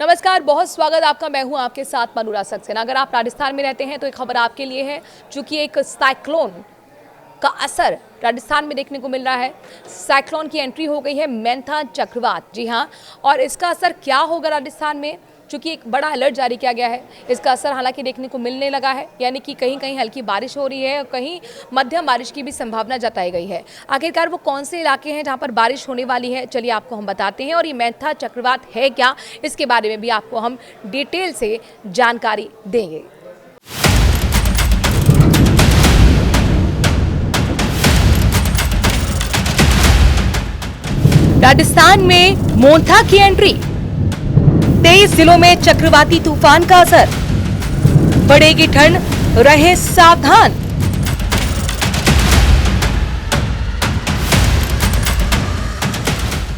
नमस्कार, बहुत स्वागत आपका। मैं हूं आपके साथ मनुरा सक्सेना। अगर आप राजस्थान में रहते हैं तो एक खबर आपके लिए है, चूंकि एक साइक्लोन का असर राजस्थान में देखने को मिल रहा है। साइक्लोन की एंट्री हो गई है, मेंथा चक्रवात। जी हां, और इसका असर क्या होगा राजस्थान में, चूंकि एक बड़ा अलर्ट जारी किया गया है। इसका असर हालांकि देखने को मिलने लगा है, यानी कि कहीं कहीं हल्की बारिश हो रही है और कहीं मध्यम बारिश की भी संभावना जताई गई है। आखिरकार वो कौन से इलाके हैं जहां पर बारिश होने वाली है, चलिए आपको हम बताते हैं। और ये मेंथा चक्रवात है क्या, इसके बारे में भी आपको हम डिटेल से जानकारी देंगे। राजस्थान में मोंथा की एंट्री, 23 जिलों में चक्रवाती तूफान का असर, बढ़ेगी ठंड, रहे सावधान।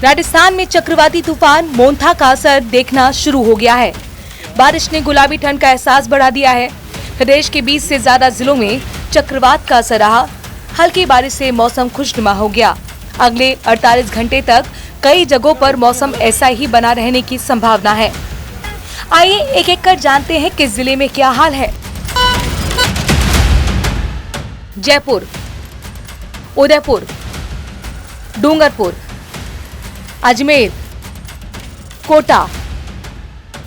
राजस्थान में चक्रवाती तूफान मोंथा का असर देखना शुरू हो गया है। बारिश ने गुलाबी ठंड का एहसास बढ़ा दिया है। प्रदेश के 20 से ज्यादा जिलों में चक्रवात का असर रहा। हल्की बारिश से मौसम खुशनुमा हो गया। अगले 48 घंटे तक कई जगहों पर मौसम ऐसा ही बना रहने की संभावना है। आइए एक एक कर जानते हैं किस जिले में क्या हाल है। जयपुर, उदयपुर, डूंगरपुर, अजमेर, कोटा,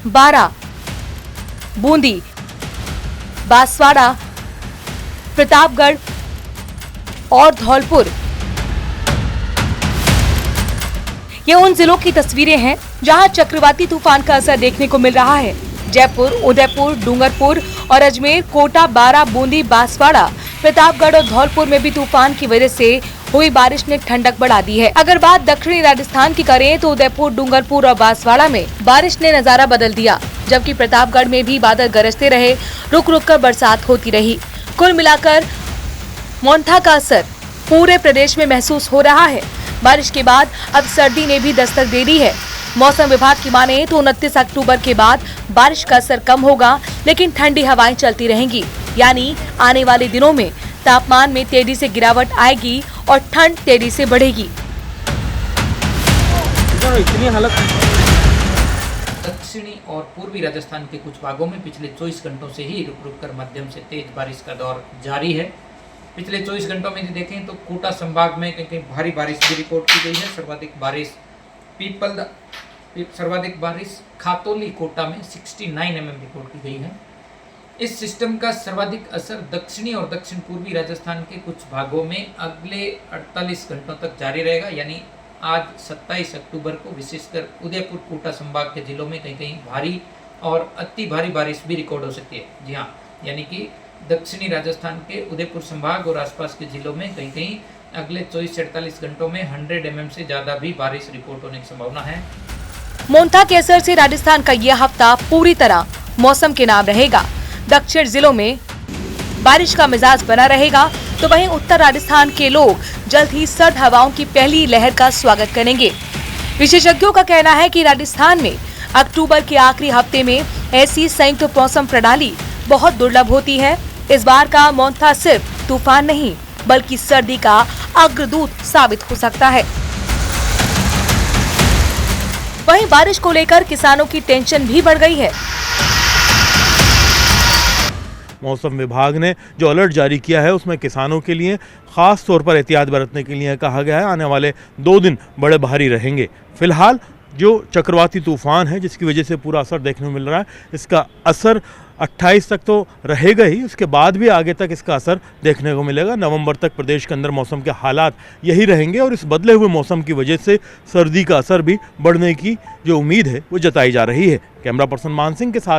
बारा, बूंदी, बांसवाड़ा, प्रतापगढ़ और धौलपुर, ये उन जिलों की तस्वीरें हैं जहां चक्रवाती तूफान का असर देखने को मिल रहा है। जयपुर, उदयपुर, डूंगरपुर और अजमेर, कोटा, बारा, बूंदी, बांसवाड़ा, प्रतापगढ़ और धौलपुर में भी तूफान की वजह से हुई बारिश ने ठंडक बढ़ा दी है। अगर बात दक्षिणी राजस्थान की करें तो उदयपुर, डूंगरपुर और बांसवाड़ा में बारिश ने नजारा बदल दिया, जबकि प्रतापगढ़ में भी बादल गरजते रहे, रुक रुक कर बरसात होती रही। कुल मिलाकर मोंथा का असर पूरे प्रदेश में महसूस हो रहा है। बारिश के बाद अब सर्दी ने भी दस्तक दे दी है। मौसम विभाग की माने तो 29 अक्टूबर के बाद बारिश का असर कम होगा, लेकिन ठंडी हवाएं चलती रहेंगी। यानी आने वाले दिनों में तापमान में तेजी से गिरावट आएगी और ठंड तेजी से बढ़ेगी। दक्षिणी और पूर्वी राजस्थान के कुछ भागों में पिछले 24 घंटों से ही रुक रुक कर मध्यम से तेज बारिश का दौर जारी है। पिछले 24 घंटों में यदि देखें तो कोटा संभाग में कहीं भारी बारिश भी रिकॉर्ड की गई है। सर्वाधिक बारिश खातौली कोटा में 69 mm रिकॉर्ड की गई है। इस सिस्टम का सर्वाधिक असर दक्षिणी और दक्षिण पूर्वी राजस्थान के कुछ भागों में अगले 48 घंटों तक जारी रहेगा। यानी आज 27 अक्टूबर को विशेषकर उदयपुर, कोटा संभाग के जिलों में कहीं कहीं भारी और अति भारी बारिश भी रिकॉर्ड हो सकती है। जी हाँ, यानी कि दक्षिणी राजस्थान के उदयपुर संभाग और आसपास के जिलों में कहीं कहीं अगले 24 से 48 घंटों में 100 mm से ज्यादा भी बारिश रिकॉर्ड होने की संभावना है। मोंथा के असर से राजस्थान का यह हफ्ता पूरी तरह मौसम के नाम रहेगा। दक्षिण जिलों में बारिश का मिजाज बना रहेगा, तो वहीं उत्तर राजस्थान के लोग जल्द ही सर्द हवाओं की पहली लहर का स्वागत करेंगे। विशेषज्ञों का कहना है कि राजस्थान में अक्टूबर के आखिरी हफ्ते में ऐसी संयुक्त मौसम प्रणाली बहुत दुर्लभ होती है। इस बार का मोंथा सिर्फ तूफान नहीं, बल्कि सर्दी का अग्रदूत साबित हो सकता है। वहीं बारिश को लेकर किसानों की टेंशन भी बढ़ गई है। मौसम विभाग ने जो अलर्ट जारी किया है उसमें किसानों के लिए खास तौर पर एहतियात बरतने के लिए कहा गया है। आने वाले 2 दिन बड़े भारी रहेंगे। फिलहाल जो चक्रवाती तूफान है जिसकी वजह से पूरा असर देखने को मिल रहा है, इसका असर 28 तक तो रहेगा ही, उसके बाद भी आगे तक इसका असर देखने को मिलेगा। नवंबर तक प्रदेश के अंदर मौसम के हालात यही रहेंगे और इस बदले हुए मौसम की वजह से सर्दी का असर भी बढ़ने की जो उम्मीद है वो जताई जा रही है। कैमरा पर्सन मान सिंह के साथ